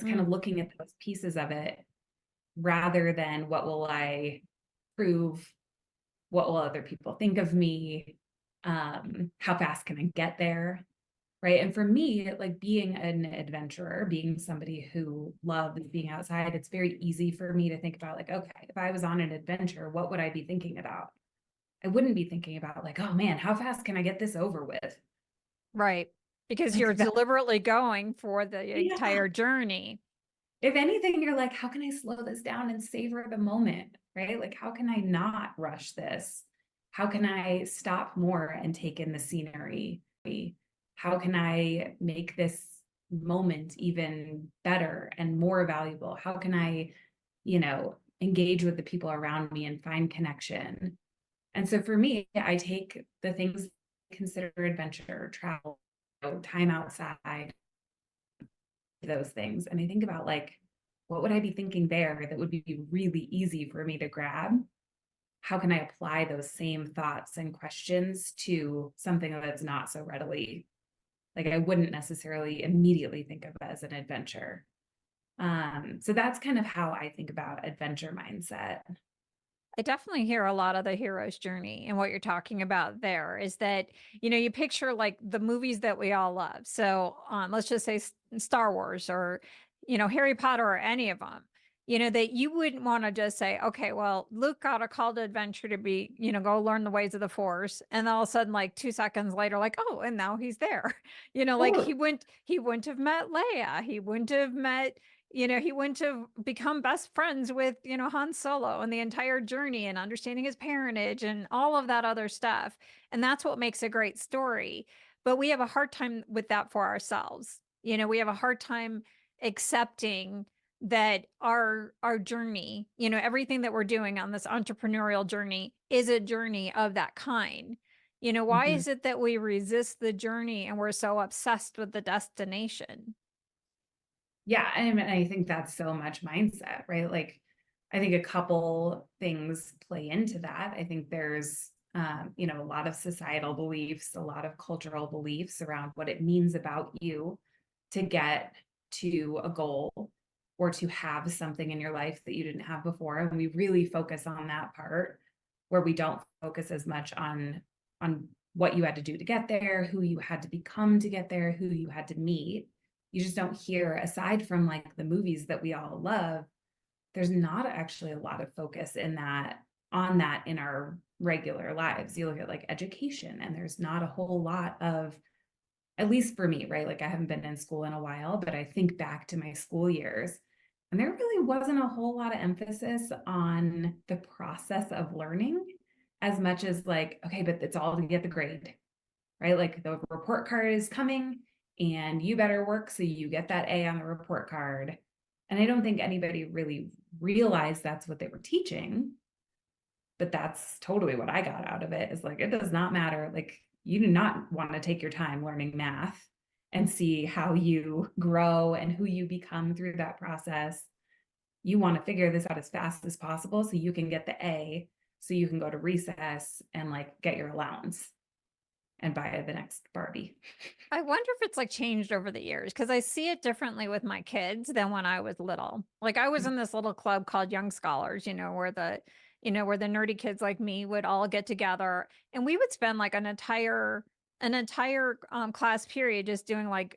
it's kind of looking at those pieces of it rather than what will I prove, what will other people think of me, how fast can I get there, right? And for me, like being an adventurer, being somebody who loves being outside, it's very easy for me to think about like, okay, if I was on an adventure, what would I be thinking about? I wouldn't be thinking about like, oh man, how fast can I get this over with? Right. Because Like you're that, deliberately going for the yeah. entire journey. If anything, you're like, how can I slow this down and savor the moment, right? Like, how can I not rush this? How can I stop more and take in the scenery? How can I make this moment even better and more valuable? How can I, engage with the people around me and find connection? And so for me, I take the things consider adventure, travel, time outside, those things. And I think about like, what would I be thinking there that would be really easy for me to grab? How can I apply those same thoughts and questions to something that's not so readily, like I wouldn't necessarily immediately think of as an adventure. So that's kind of how I think about adventure mindset. I definitely hear a lot of the hero's journey, and what you're talking about there is that, you picture like the movies that we all love. So, let's just say Star Wars or, Harry Potter or any of them, that you wouldn't want to just say, okay, well, Luke got a call to adventure to be, go learn the ways of the Force. And then all of a sudden, like 2 seconds later, like, oh, and now he's there. Like Totally. he wouldn't have met Leia. He wouldn't have met, he went to become best friends with, Han Solo and the entire journey and understanding his parentage and all of that other stuff. And that's what makes a great story. But we have a hard time with that for ourselves. We have a hard time accepting that our journey, everything that we're doing on this entrepreneurial journey is a journey of that kind. Why Mhm. is it that we resist the journey and we're so obsessed with the destination? Yeah, I mean, I think that's so much mindset, right? Like, I think a couple things play into that. I think there's, a lot of societal beliefs, a lot of cultural beliefs around what it means about you to get to a goal or to have something in your life that you didn't have before. And we really focus on that part where we don't focus as much on what you had to do to get there, who you had to become to get there, who you had to meet. You just don't hear, aside from like the movies that we all love, there's not actually a lot of focus in that on that in our regular lives. You look at like education and there's not a whole lot of, at least for me, right? Like I haven't been in school in a while, but I think back to my school years and there really wasn't a whole lot of emphasis on the process of learning as much as like, okay, but it's all to get the grade, right? Like the report card is coming and you better work so you get that A on the report card. And I don't think anybody really realized that's what they were teaching, but that's totally what I got out of it is like, it does not matter. Like, you do not want to take your time learning math and see how you grow and who you become through that process. You want to figure this out as fast as possible so you can get the A, so you can go to recess and like get your allowance and buy the next Barbie. I wonder if it's like changed over the years because I see it differently with my kids than when I was little. Like I was in this little club called Young Scholars, where the nerdy kids like me would all get together and we would spend like an entire class period just doing like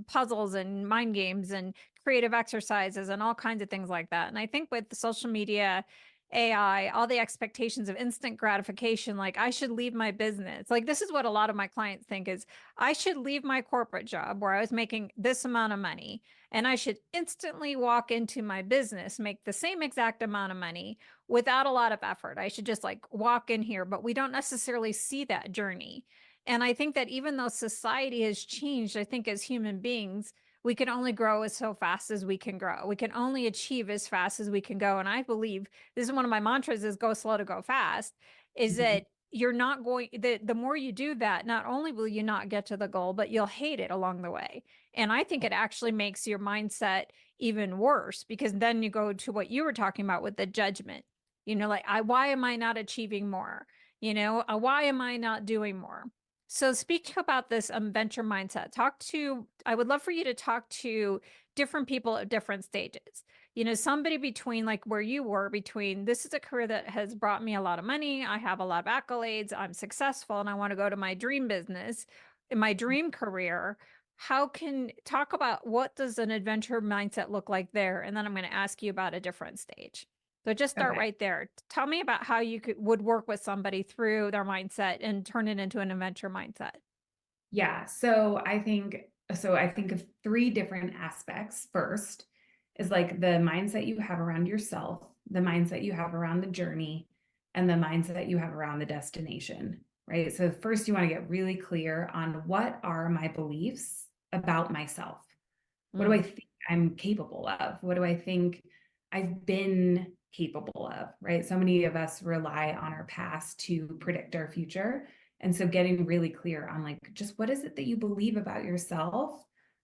puzzles and mind games and creative exercises and all kinds of things like that. And I think with the social media, AI, all the expectations of instant gratification, like I should leave my business. Like this is what a lot of my clients think is I should leave my corporate job where I was making this amount of money and I should instantly walk into my business, make the same exact amount of money without a lot of effort. I should just like walk in here, but we don't necessarily see that journey. And I think that even though society has changed, I think as human beings, we can only grow as so fast as we can grow. We can only achieve as fast as we can go. And I believe this is one of my mantras is go slow to go fast, is Mhm. that you're not going the more you do that, not only will you not get to the goal, but you'll hate it along the way. And I think it actually makes your mindset even worse because then you go to what you were talking about with the judgment. Like why am I not achieving more? Why am I not doing more? So speak about this venture mindset. I would love for you to talk to different people at different stages. Somebody between like where you were, between this is a career that has brought me a lot of money, I have a lot of accolades, I'm successful, and I want to go to my dream business, in my dream career. How can talk about what does an adventure mindset look like there? And then I'm going to ask you about a different stage. So just start Okay. right there. Tell me about how you would work with somebody through their mindset and turn it into an adventure mindset. Yeah. So I think of three different aspects. First is like the mindset you have around yourself, the mindset you have around the journey, and the mindset you have around the destination, right? So first you want to get really clear on what are my beliefs about myself? What do I Mm. think I'm capable of? What do I think I've been capable of, right? So many of us rely on our past to predict our future. And so getting really clear on like, just what is it that you believe about yourself?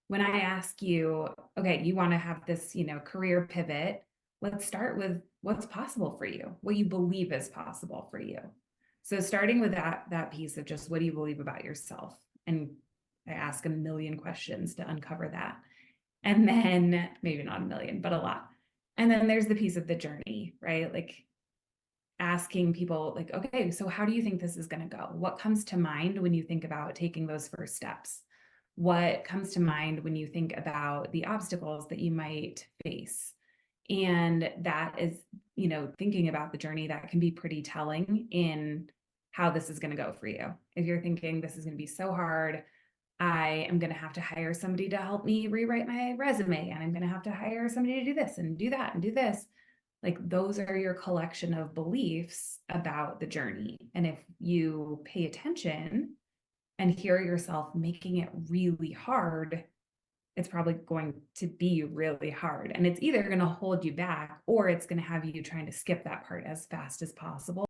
When I ask you, okay, you want to have this, career pivot, let's start with what's possible for you, what you believe is possible for you. So starting with that piece of just what do you believe about yourself? And I ask a million questions to uncover that. And then maybe not a million, but a lot. And then there's the piece of the journey, right? Like asking people like, okay, so how do you think this is going to go? What comes to mind when you think about taking those first steps? What comes to mind when you think about the obstacles that you might face? And that is, thinking about the journey, that can be pretty telling in how this is going to go for you. If you're thinking this is going to be so hard, I am going to have to hire somebody to help me rewrite my resume, and I'm going to have to hire somebody to do this and do that and do this. Like those are your collection of beliefs about the journey. And if you pay attention and hear yourself making it really hard, it's probably going to be really hard. And it's either going to hold you back or it's going to have you trying to skip that part as fast as possible.